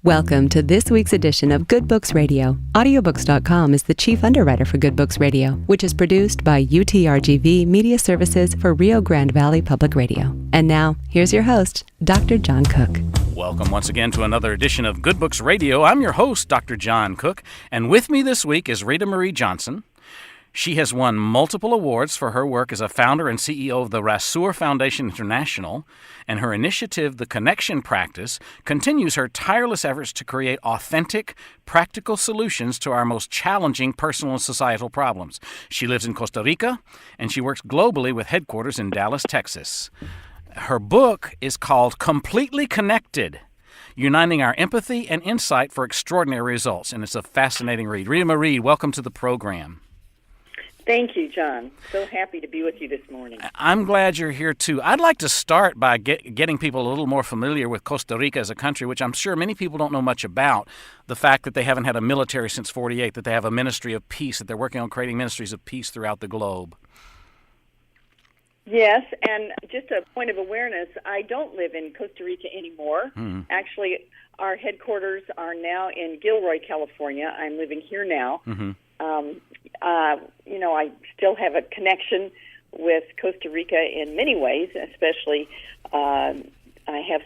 Welcome to this week's edition of Good Books Radio. Audiobooks.com is the chief underwriter for Good Books Radio, which is produced by UTRGV Media Services for Rio Grande Valley Public Radio. And now, here's your host, Dr. John Cook. Welcome once again to another edition of Good Books Radio. I'm your host, Dr. John Cook, and with me this week is Rita Marie Johnson. She has won multiple awards for her work as a founder and CEO of the Rasur Foundation International, and her initiative, The Connection Practice, continues her tireless efforts to create authentic, practical solutions to our most challenging personal and societal problems. She lives in Costa Rica, and she works globally with headquarters in Dallas, Texas. Her book is called Completely Connected, Uniting Our Empathy and Insight for Extraordinary Results, and it's a fascinating read. Rita Marie, welcome to the program. Thank you, John. So happy to be with you this morning. I'm glad you're here, too. I'd like to start by getting people a little more familiar with Costa Rica as a country, which I'm sure many people don't know much about. The fact that they haven't had a military since '48, that they have a ministry of peace, that they're working on creating ministries of peace throughout the globe. Yes, and just a point of awareness, I don't live in Costa Rica anymore. Actually, our headquarters are now in Gilroy, California. I'm living here now. I still have a connection with Costa Rica in many ways, especially I have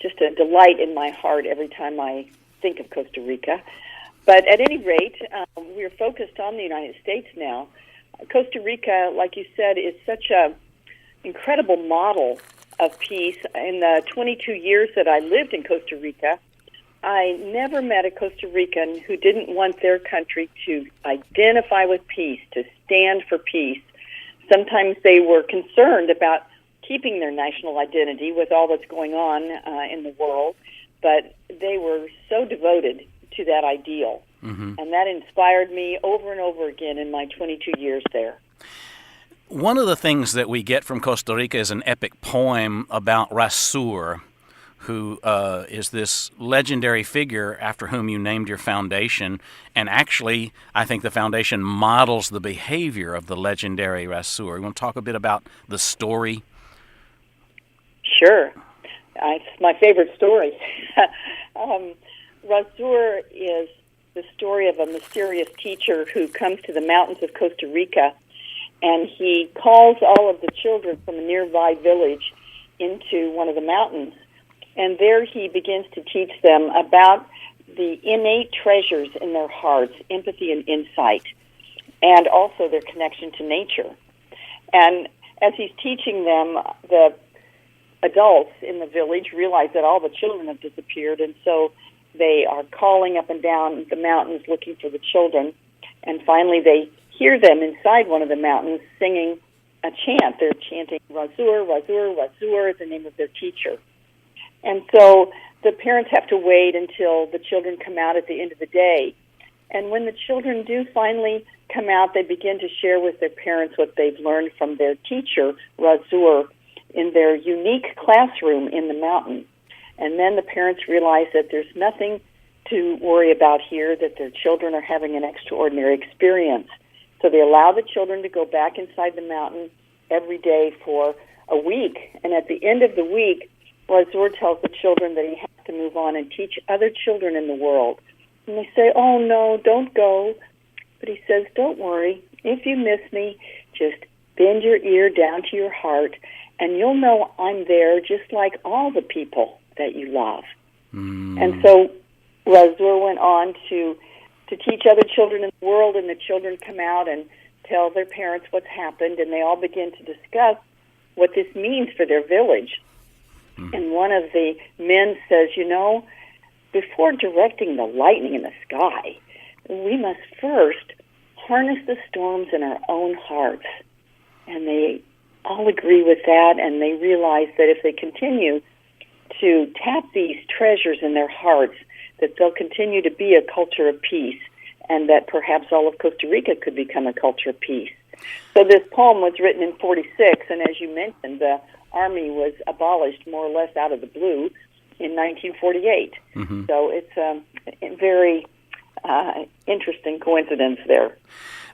just a delight in my heart every time I think of Costa Rica. But at any rate, we're focused on the United States now. Costa Rica, like you said, is such an incredible model of peace. In the 22 years that I lived in Costa Rica, I never met a Costa Rican who didn't want their country to identify with peace, to stand for peace. Sometimes they were concerned about keeping their national identity with all that's going on in the world, but they were so devoted to that ideal. And that inspired me over and over again in my 22 years there. One of the things that we get from Costa Rica is an epic poem about Rasur, who is this legendary figure after whom you named your foundation. And actually, I think the foundation models the behavior of the legendary Rasur. You want to talk a bit about the story? Sure. It's my favorite story. Rasur is the story of a mysterious teacher who comes to the mountains of Costa Rica, and he calls all of the children from a nearby village into one of the mountains. And there he begins to teach them about the innate treasures in their hearts, empathy and insight, and also their connection to nature. And as he's teaching them, the adults in the village realize that all the children have disappeared, and so they are calling up and down the mountains looking for the children. And finally they hear them inside one of the mountains singing a chant. They're chanting, Rasur, Rasur, Rasur is the name of their teacher. And so the parents have to wait until the children come out at the end of the day. And when the children do finally come out, they begin to share with their parents what they've learned from their teacher, Rasur, in their unique classroom in the mountain. And then the parents realize that there's nothing to worry about here, that their children are having an extraordinary experience. So they allow the children to go back inside the mountain every day for a week. And at the end of the week, Rasur tells the children that he has to move on and teach other children in the world. And they say, oh, no, don't go. But he says, don't worry. If you miss me, just bend your ear down to your heart, and you'll know I'm there just like all the people that you love. And so Rasur went on to teach other children in the world, and the children come out and tell their parents what's happened, and they all begin to discuss what this means for their village. And one of the men says, before directing the lightning in the sky, we must first harness the storms in our own hearts. And they all agree with that, and they realize that if they continue to tap these treasures in their hearts, that they'll continue to be a culture of peace, and that perhaps all of Costa Rica could become a culture of peace. So this poem was written in '46, and as you mentioned, the Army was abolished more or less out of the blue in 1948. So it's a very interesting coincidence there.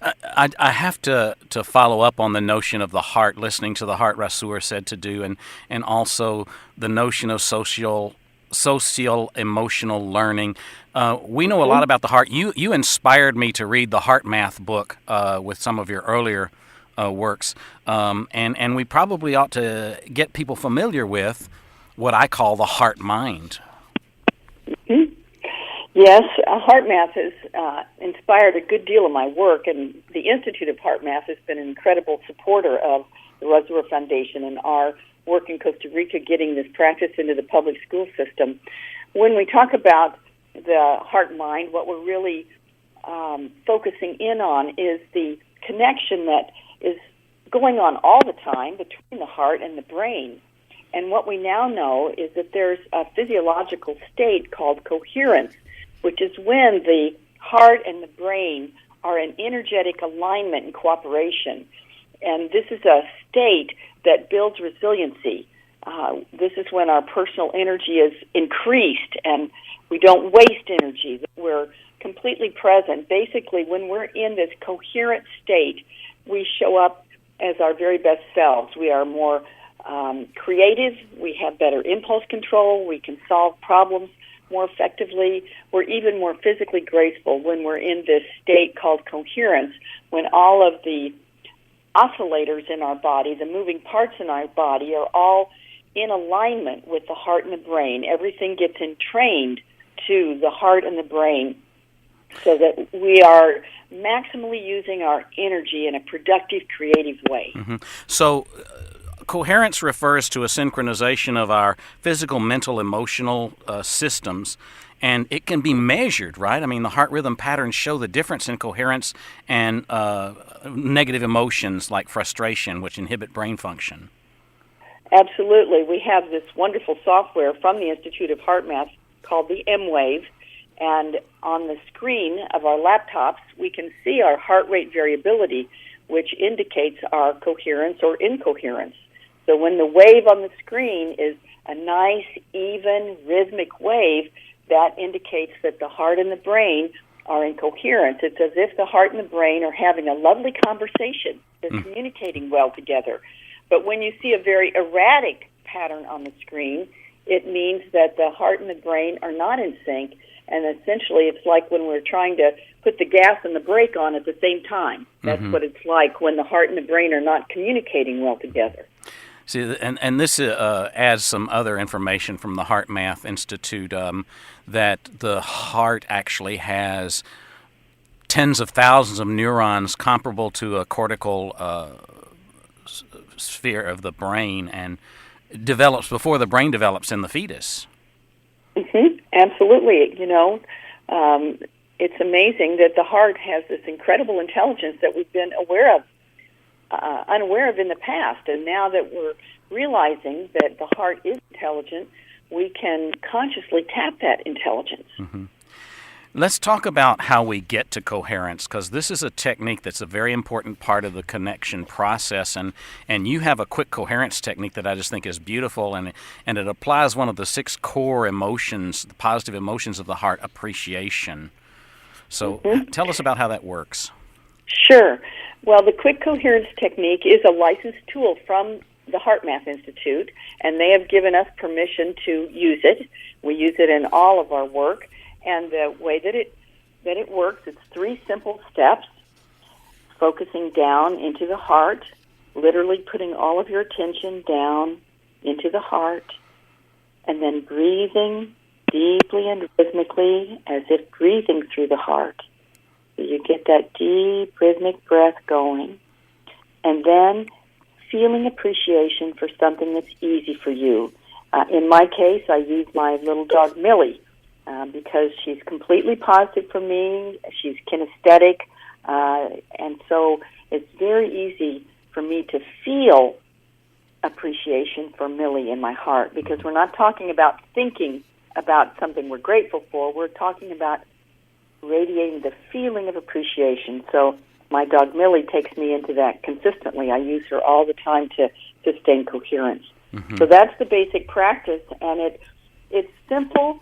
I have to follow up on the notion of the heart, listening to the heart Rasur said to do, and also the notion of social social emotional learning. We know a lot about the heart. You inspired me to read the Heart Math book with some of your earlier works, and we probably ought to get people familiar with what I call the heart mind. Mm-hmm. Yes, Heart Math has inspired a good deal of my work, and the Institute of Heart Math has been an incredible supporter of the Reservoir Foundation and our work in Costa Rica getting this practice into the public school system. When we talk about the heart mind, what we're really focusing in on is the connection that is going on all the time between the heart and the brain. And what we now know is that there's a physiological state called coherence, which is when the heart and the brain are in energetic alignment and cooperation. And this is a state that builds resiliency. This is when our personal energy is increased and we don't waste energy. We're completely present. Basically, when we're in this coherent state, we show up as our very best selves. We are more creative. We have better impulse control. We can solve problems more effectively. We're even more physically graceful when we're in this state called coherence, when all of the oscillators in our body, the moving parts in our body, are all in alignment with the heart and the brain. Everything gets entrained to the heart and the brain so that we are maximally using our energy in a productive, creative way. Mm-hmm. So coherence refers to a synchronization of our physical, mental, emotional systems, and it can be measured, right? I mean, the heart rhythm patterns show the difference in coherence and negative emotions like frustration, which inhibit brain function. Absolutely. We have this wonderful software from the Institute of Heart Math called the M-Wave, and on the screen of our laptops, we can see our heart rate variability, which indicates our coherence or incoherence. So when the wave on the screen is a nice, even, rhythmic wave, that indicates that the heart and the brain are in coherence. It's as if the heart and the brain are having a lovely conversation. They're communicating well together. But when you see a very erratic pattern on the screen, it means that the heart and the brain are not in sync, and essentially it's like when we're trying to put the gas and the brake on at the same time. That's what it's like when the heart and the brain are not communicating well together. See, and this adds some other information from the Heart Math Institute, that the heart actually has tens of thousands of neurons comparable to a cortical sphere of the brain, and develops before the brain develops in the fetus. Absolutely. It's amazing that the heart has this incredible intelligence that we've been unaware of in the past. And now that we're realizing that the heart is intelligent, we can consciously tap that intelligence. Let's talk about how we get to coherence, because this is a technique that's a very important part of the connection process, and you have a quick coherence technique that I just think is beautiful, and it applies one of the 6 core emotions, the positive emotions of the heart, appreciation. So tell us about how that works. Sure. Well, the quick coherence technique is a licensed tool from the Heart Math Institute, and they have given us permission to use it. We use it in all of our work. And the way that it works, it's 3 simple steps: focusing down into the heart, literally putting all of your attention down into the heart, and then breathing deeply and rhythmically as if breathing through the heart. So you get that deep rhythmic breath going, and then feeling appreciation for something that's easy for you. In my case, I use my little dog Millie, because she's completely positive for me. She's kinesthetic, and so it's very easy for me to feel appreciation for Millie in my heart, because we're not talking about thinking about something we're grateful for. We're talking about radiating the feeling of appreciation. So my dog Millie takes me into that consistently. I use her all the time to sustain coherence. So that's the basic practice, and it's simple,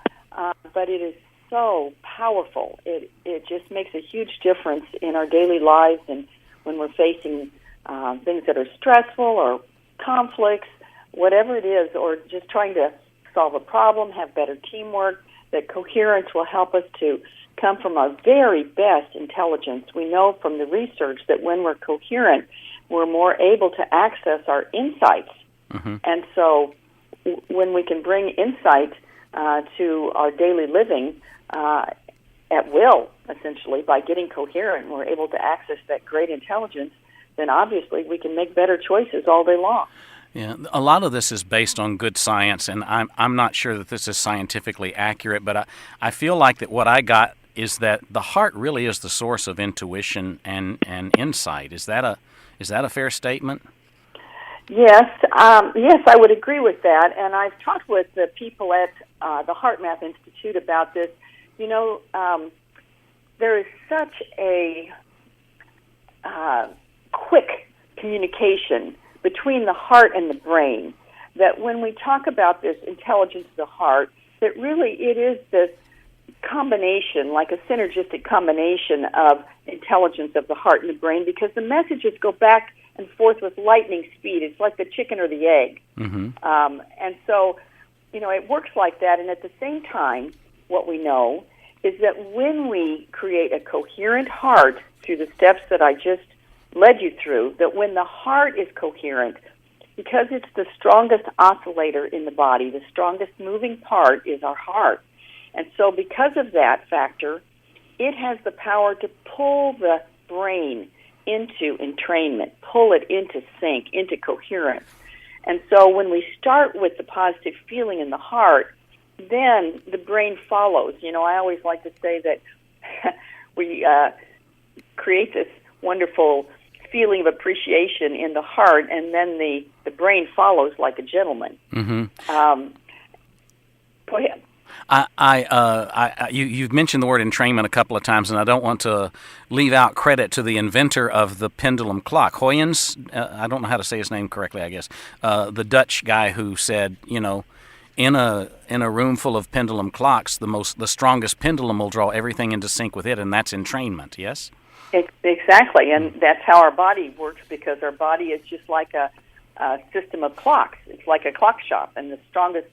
but it is so powerful. It just makes a huge difference in our daily lives, and when we're facing things that are stressful or conflicts, whatever it is, or just trying to solve a problem, have better teamwork, that coherence will help us to come from our very best intelligence. We know from the research that when we're coherent, we're more able to access our insights. Mm-hmm. And so when we can bring insight to our daily living at will, essentially, by getting coherent, and we're able to access that great intelligence, then obviously we can make better choices all day long. Yeah, a lot of this is based on good science, and I'm not sure that this is scientifically accurate, but I feel like that what I got is that the heart really is the source of intuition and insight. Is that a fair statement? Yes, yes, I would agree with that. And I've talked with the people at the Heart Math Institute about this. You know, there is such a quick communication between the heart and the brain that when we talk about this intelligence of the heart, that really it is this combination, like a synergistic combination of intelligence of the heart and the brain, because the messages go back and forth with lightning speed. It's like the chicken or the egg. Mm-hmm. And so, you know, it works like that. And at the same time, what we know is that when we create a coherent heart through the steps that I just led you through, that when the heart is coherent, because it's the strongest oscillator in the body, the strongest moving part is our heart. And so because of that factor, it has the power to pull the brain into entrainment, pull it into sync, into coherence. And so when we start with the positive feeling in the heart, then the brain follows. You know, I always like to say that we create this wonderful feeling of appreciation in the heart, and then the brain follows like a gentleman. Mm-hmm. Go ahead. You've mentioned the word entrainment a couple of times, and I don't want to leave out credit to the inventor of the pendulum clock, Huygens. I don't know how to say his name correctly, I guess. The Dutch guy who said, you know, in a room full of pendulum clocks, the strongest pendulum will draw everything into sync with it, and that's entrainment. Yes. Exactly, and that's how our body works, because our body is just like a system of clocks. It's like a clock shop, and the strongest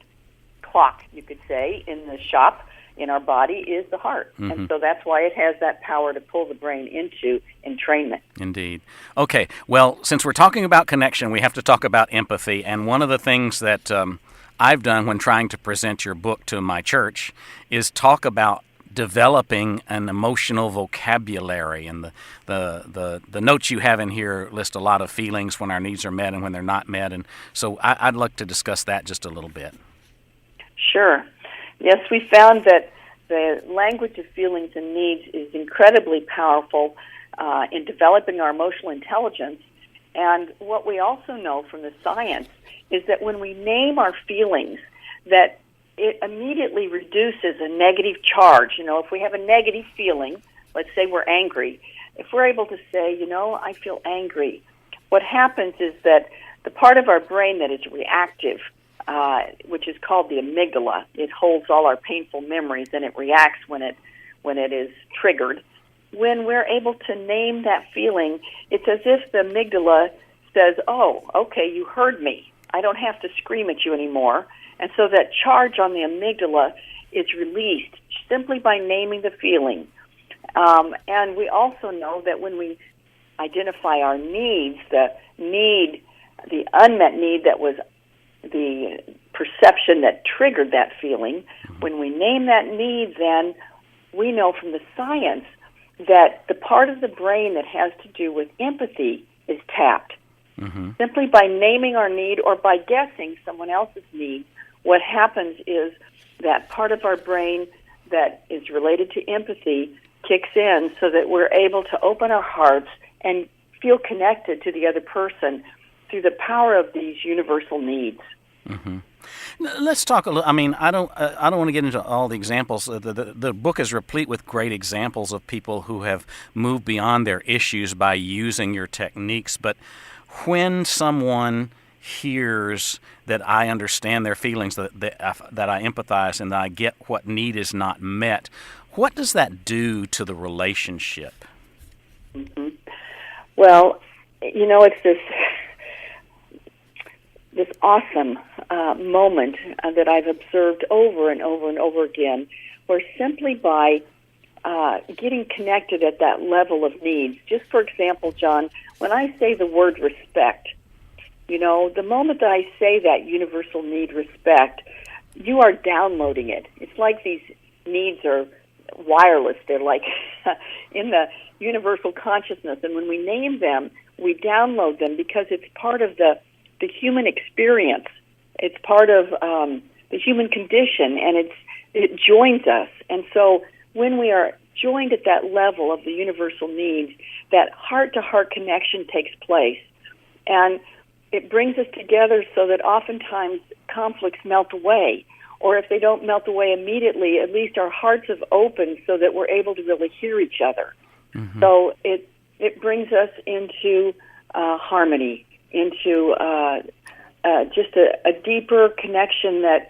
clock, you could say, in the shop in our body is the heart. Mm-hmm. And so that's why it has that power to pull the brain into entrainment. Indeed. Okay, well, since we're talking about connection, we have to talk about empathy, and one of the things that I've done when trying to present your book to my church is talk about developing an emotional vocabulary, and the notes you have in here list a lot of feelings when our needs are met and when they're not met, and so I'd like to discuss that just a little bit. Sure. Yes, we found that the language of feelings and needs is incredibly powerful in developing our emotional intelligence. And what we also know from the science is that when we name our feelings, that it immediately reduces a negative charge. You know, if we have a negative feeling, let's say we're angry, if we're able to say, you know, I feel angry, what happens is that the part of our brain that is reactive, which is called the amygdala, it holds all our painful memories, and it reacts when it is triggered. When we're able to name that feeling, it's as if the amygdala says, oh, okay, you heard me. I don't have to scream at you anymore. And so that charge on the amygdala is released simply by naming the feeling. And we also know that when we identify our needs, the unmet need that was the perception that triggered that feeling, when we name that need, then we know from the science that the part of the brain that has to do with empathy is tapped. Mm-hmm. Simply by naming our need or by guessing someone else's need, what happens is that part of our brain that is related to empathy kicks in so that we're able to open our hearts and feel connected to the other person through the power of these universal needs. Mm-hmm. Let's talk a little. I mean, I don't want to get into all the examples. The book is replete with great examples of people who have moved beyond their issues by using your techniques. But when someone hears that I understand their feelings, that I empathize, and that I get what need is not met, what does that do to the relationship? Mm-hmm. Well, you know, it's this this awesome moment that I've observed over and over and over again, where simply by getting connected at that level of needs, just for example, John, when I say the word respect, the moment that I say that universal need, respect, you are downloading it. It's like these needs are wireless. They're like in the universal consciousness. And when we name them, we download them because it's part of the human experience. It's part of the human condition, and it joins us. And so when we are joined at that level of the universal needs, that heart-to-heart connection takes place. And it brings us together so that oftentimes conflicts melt away. Or if they don't melt away immediately, at least our hearts have opened so that we're able to really hear each other. Mm-hmm. So it brings us into harmony, into just a deeper connection that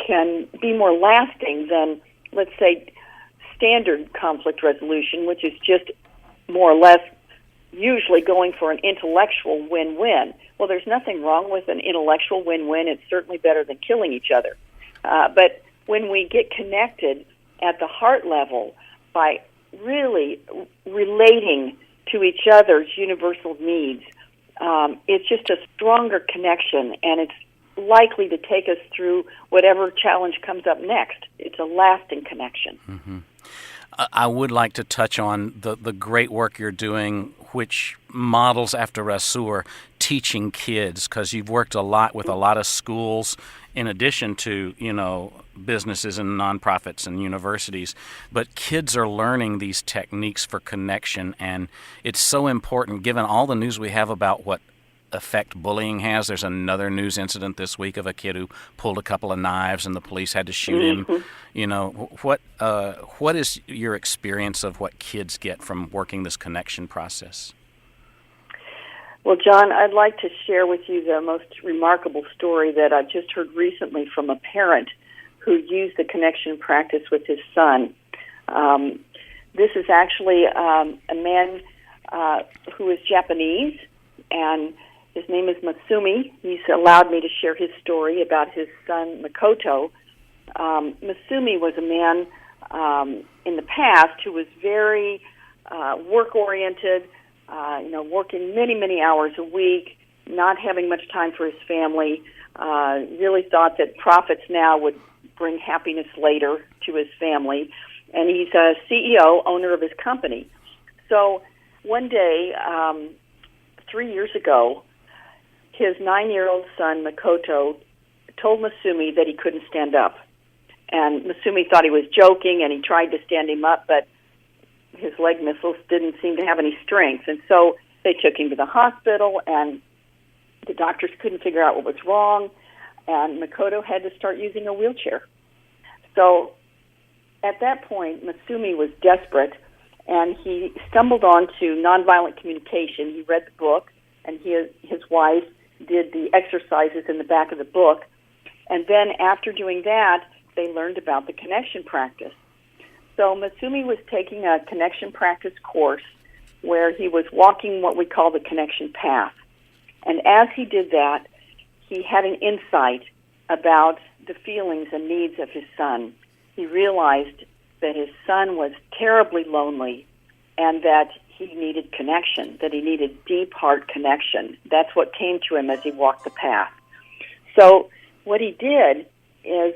can be more lasting than, let's say, standard conflict resolution, which is just more or less usually going for an intellectual win-win. Well, there's nothing wrong with an intellectual win-win. It's certainly better than killing each other. But when we get connected at the heart level by really relating to each other's universal needs, it's just a stronger connection, and it's likely to take us through whatever challenge comes up next. It's a lasting connection. Mm-hmm. I would like to touch on the great work you're doing, which models after Rasur, teaching kids, because you've worked a lot with a lot of schools in addition to, businesses and nonprofits and universities. But kids are learning these techniques for connection, and it's so important given all the news we have about what effect bullying has. There's another news incident this week of a kid who pulled a couple of knives and the police had to shoot him. What is your experience of what kids get from working this connection process? Well, John, I'd like to share with you the most remarkable story that I've just heard recently from a parent who used the connection practice with his son. This is actually a man who is Japanese, and his name is Masumi. He's allowed me to share his story about his son, Makoto. Masumi was a man in the past who was very work-oriented, working many, many hours a week, not having much time for his family, really thought that profits now would bring happiness later to his family. And he's a CEO, owner of his company. So one day, 3 years ago, his 9-year-old son, Makoto, told Masumi that he couldn't stand up. And Masumi thought he was joking, and he tried to stand him up, but his leg muscles didn't seem to have any strength. And so they took him to the hospital, and the doctors couldn't figure out what was wrong, and Makoto had to start using a wheelchair. So at that point, Masumi was desperate, and he stumbled onto nonviolent communication. He read the book, and his wife did the exercises in the back of the book. And then after doing that, they learned about the connection practice. So Masumi was taking a connection practice course where he was walking what we call the connection path. And as he did that, he had an insight about the feelings and needs of his son. He realized that his son was terribly lonely and that he needed connection, that he needed deep heart connection. That's what came to him as he walked the path. So what he did is,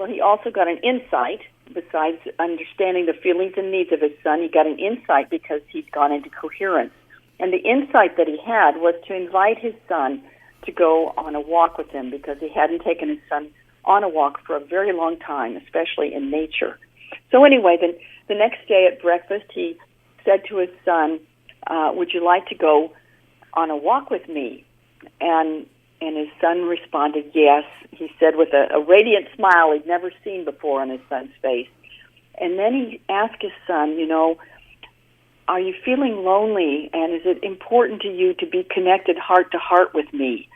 he also got an insight. Besides understanding the feelings and needs of his son, he got an insight because he'd gone into coherence. And the insight that he had was to invite his son to go on a walk with him, because he hadn't taken his son on a walk for a very long time, especially in nature. So anyway, the next day at breakfast, he said to his son, would you like to go on a walk with me? And his son responded, yes. He said with a radiant smile he'd never seen before on his son's face. And then he asked his son, are you feeling lonely, and is it important to you to be connected heart to heart with me?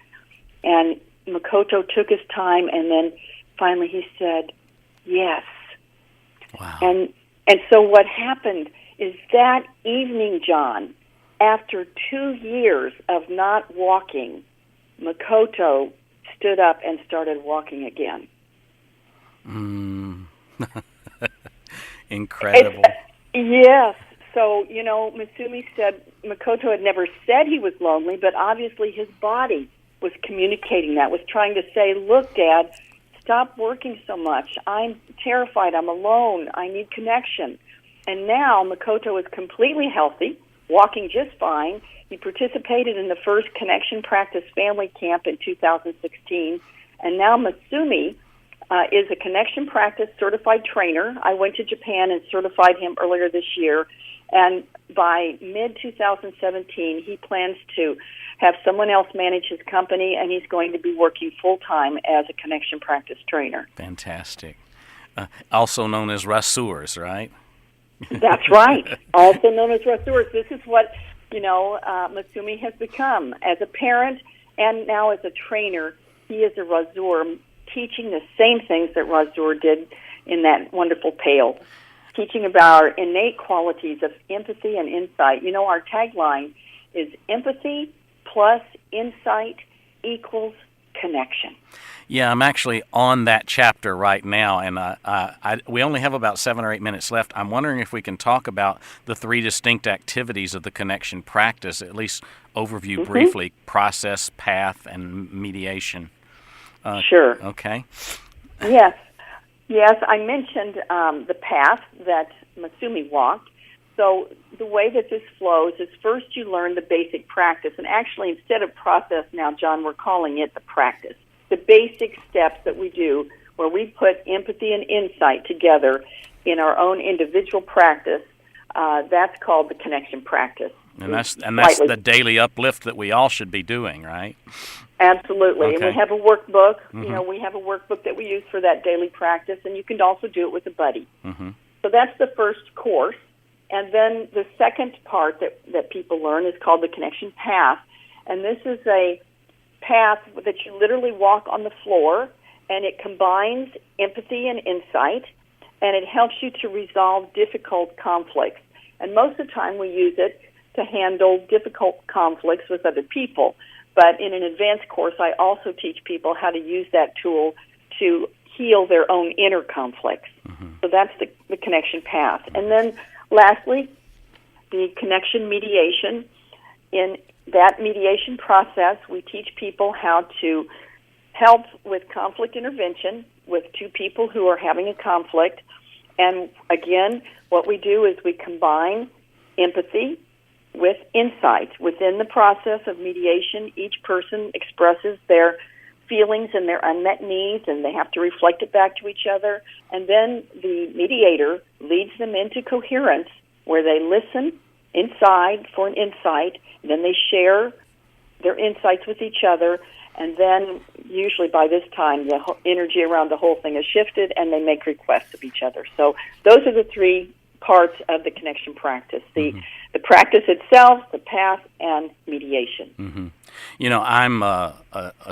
And Makoto took his time, and then finally he said, yes. Wow. And so what happened is that evening, John, after 2 years of not walking, Makoto stood up and started walking again. Incredible. Yes. So, Masumi said Makoto had never said he was lonely, but obviously his body was communicating that, was trying to say, look, Dad, stop working so much. I'm terrified. I'm alone. I need connection. And now Makoto is completely healthy, walking just fine. He participated in the first Connection Practice Family Camp in 2016. And now Masumi is a Connection Practice certified trainer. I went to Japan and certified him earlier this year. And by mid-2017, he plans to have someone else manage his company, and he's going to be working full-time as a Connection Practice trainer. Fantastic. Also known as Rasurs, right? That's right. Also known as Rasurs. This is what, Masumi has become. As a parent and now as a trainer, he is a Rasur, teaching the same things that Rasur did in that wonderful tale, teaching about our innate qualities of empathy and insight. Our tagline is empathy plus insight equals connection. Yeah, I'm actually on that chapter right now, and we only have about 7 or 8 minutes left. I'm wondering if we can talk about the 3 distinct activities of the connection practice, at least overview briefly: process, path, and mediation. Sure. Okay. Yes. Yes, I mentioned the path that Masumi walked. So the way that this flows is first you learn the basic practice. And actually, instead of process now, John, we're calling it the practice. The basic steps that we do where we put empathy and insight together in our own individual practice, that's called the connection practice. And that's the daily uplift that we all should be doing, right? Absolutely. Okay. And we have a workbook. We have a workbook that we use for that daily practice, and you can also do it with a buddy. So that's the first course. And then the second part that people learn is called the connection path. And this is a path that you literally walk on the floor, and it combines empathy and insight, and it helps you to resolve difficult conflicts. And most of the time we use it to handle difficult conflicts with other people. But in an advanced course, I also teach people how to use that tool to heal their own inner conflicts. So that's the connection path. And then lastly, the connection mediation. In that mediation process, we teach people how to help with conflict intervention with 2 people who are having a conflict. And again, what we do is we combine empathy with insight. Within the process of mediation, each person expresses their feelings and their unmet needs, and they have to reflect it back to each other. And then the mediator leads them into coherence, where they listen inside for an insight, and then they share their insights with each other, and then usually by this time the energy around the whole thing has shifted, and they make requests of each other. So those are the 3 parts of the connection practice: the practice itself, the path, and mediation. I'm a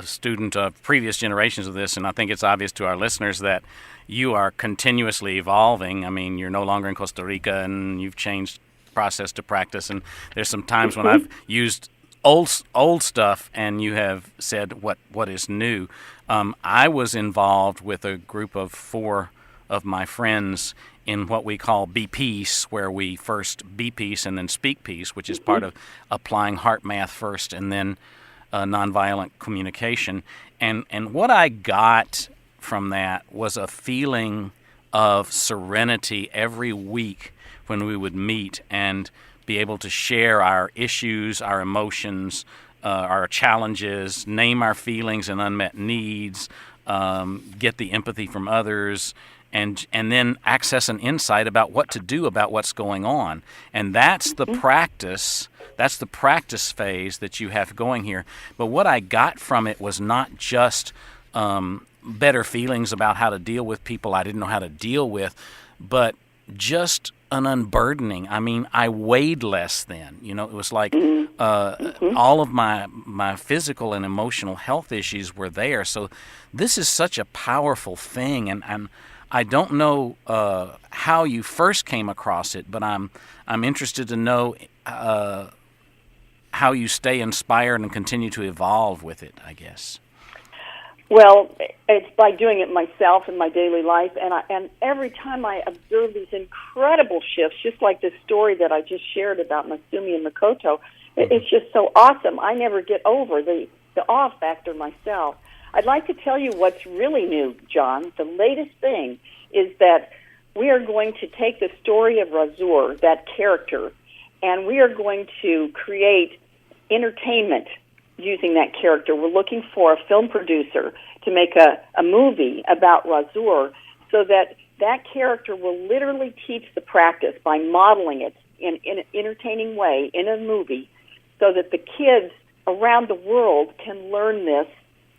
student of previous generations of this, and I think it's obvious to our listeners that you are continuously evolving. I mean, you're no longer in Costa Rica, and you've changed process to practice, and there's some times when I've used old stuff, and you have said what is new. I was involved with a group of 4 of my friends in what we call Be Peace, where we first be peace and then speak peace, which is part of applying heart math first and then nonviolent communication. And what I got from that was a feeling of serenity every week when we would meet and be able to share our issues, our emotions, our challenges, name our feelings and unmet needs, get the empathy from others, and then access an insight about what to do about what's going on. And that's the practice. That's the practice phase that you have going here. But what I got from it was not just better feelings about how to deal with people I didn't know how to deal with, but just an unburdening. I mean, I weighed less then. It was like all of my physical and emotional health issues were there. So this is such a powerful thing, and I don't know how you first came across it, but I'm interested to know how you stay inspired and continue to evolve with it, I guess. Well, it's by doing it myself in my daily life, and every time I observe these incredible shifts, just like this story that I just shared about Masumi and Makoto, it's just so awesome. I never get over the awe factor myself. I'd like to tell you what's really new, John. The latest thing is that we are going to take the story of Razur, that character, and we are going to create entertainment using that character. We're looking for a film producer to make a movie about Razur so that that character will literally teach the practice by modeling it in an entertaining way in a movie so that the kids around the world can learn this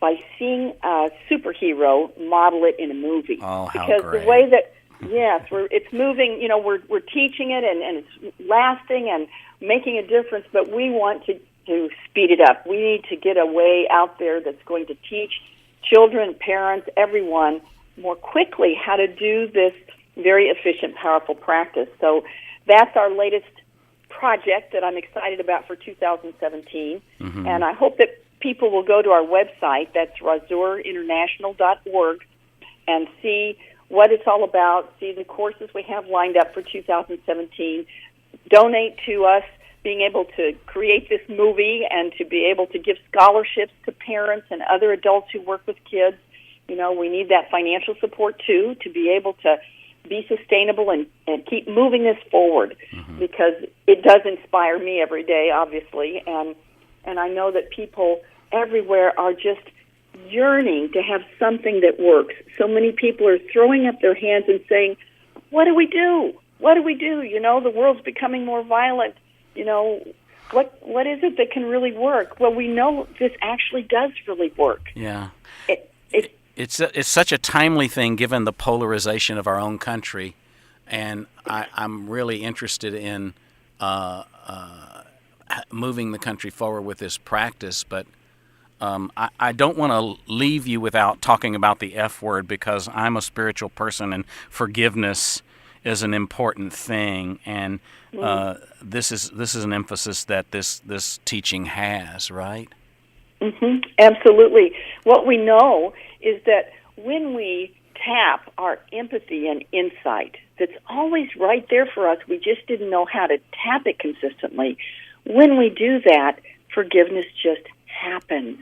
by seeing a superhero model it in a movie. Oh, how because great. The way that, yes, it's moving, we're teaching it and it's lasting and making a difference, but we want to speed it up. We need to get a way out there that's going to teach children, parents, everyone more quickly how to do this very efficient, powerful practice. So that's our latest project that I'm excited about for 2017. And I hope that people will go to our website, that's razurinternational.org, and see what it's all about, see the courses we have lined up for 2017, donate to us, being able to create this movie and to be able to give scholarships to parents and other adults who work with kids. We need that financial support, too, to be able to be sustainable and keep moving this forward because it does inspire me every day, obviously, and I know that people everywhere are just yearning to have something that works. So many people are throwing up their hands and saying, what do we do? What do we do? The world's becoming more violent. What is it that can really work? Well, we know this actually does really work. Yeah. It's such a timely thing given the polarization of our own country, and I'm really interested in moving the country forward with this practice, but I don't want to leave you without talking about the F word because I'm a spiritual person and forgiveness is an important thing, and this is an emphasis that this teaching has, right? Absolutely. What we know is that when we tap our empathy and insight, that's always right there for us. We just didn't know how to tap it consistently. When we do that, forgiveness just happens.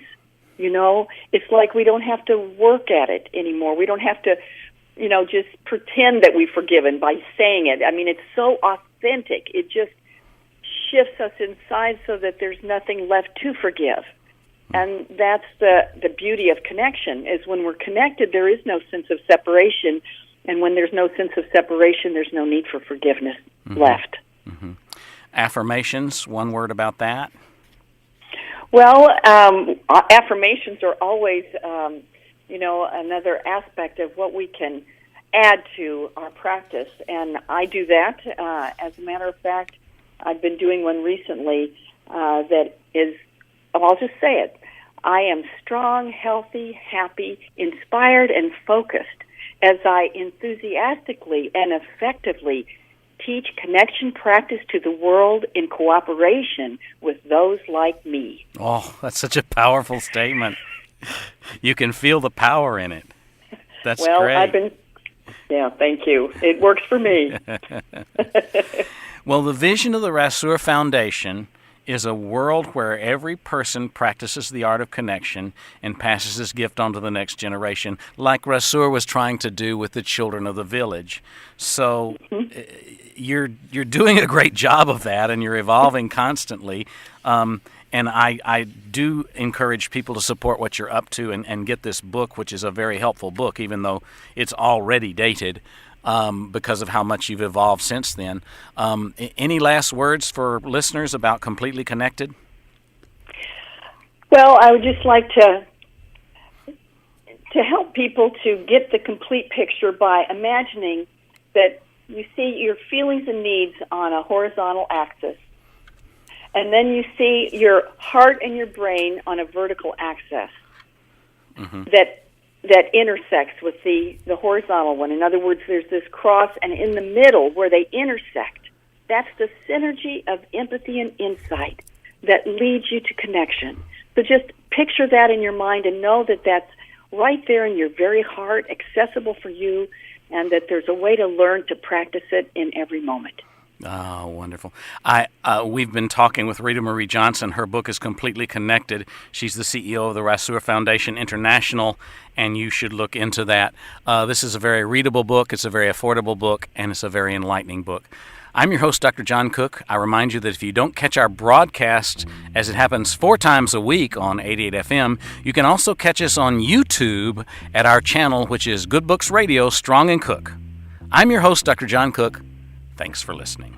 It's like we don't have to work at it anymore. We don't have to, just pretend that we've forgiven by saying it. I mean, it's so authentic. It just shifts us inside so that there's nothing left to forgive. And that's the beauty of connection, is when we're connected, there is no sense of separation. And when there's no sense of separation, there's no need for forgiveness left. Affirmations, one word about that? Well, affirmations are always, another aspect of what we can add to our practice. And I do that. As a matter of fact, I've been doing one recently that is, I'll just say it. I am strong, healthy, happy, inspired, and focused as I enthusiastically and effectively teach connection practice to the world in cooperation with those like me. Oh, that's such a powerful statement. You can feel the power in it. That's great. Thank you. It works for me. Well, the vision of the Razur Foundation is a world where every person practices the art of connection and passes his gift on to the next generation, like Razur was trying to do with the children of the village. So you're doing a great job of that, and you're evolving constantly. And I do encourage people to support what you're up to and get this book, which is a very helpful book, even though it's already dated. Because of how much you've evolved since then. Any last words for listeners about Completely Connected? Well, I would just like to help people to get the complete picture by imagining that you see your feelings and needs on a horizontal axis, and then you see your heart and your brain on a vertical axis. That intersects with the horizontal one. In other words, there's this cross, and in the middle where they intersect, that's the synergy of empathy and insight that leads you to connection. So just picture that in your mind and know that that's right there in your very heart, accessible for you, and that there's a way to learn to practice it in every moment. Oh, wonderful. We've been talking with Rita Marie Johnson. Her book is Completely Connected. She's the CEO of the Rasur Foundation International, and you should look into that. This is a very readable book, it's a very affordable book, and it's a very enlightening book. I'm your host, Dr. John Cook. I remind you that if you don't catch our broadcast, as it happens 4 times a week on 88 FM, you can also catch us on YouTube at our channel, which is Good Books Radio, Strong and Cook. I'm your host, Dr. John Cook. Thanks for listening.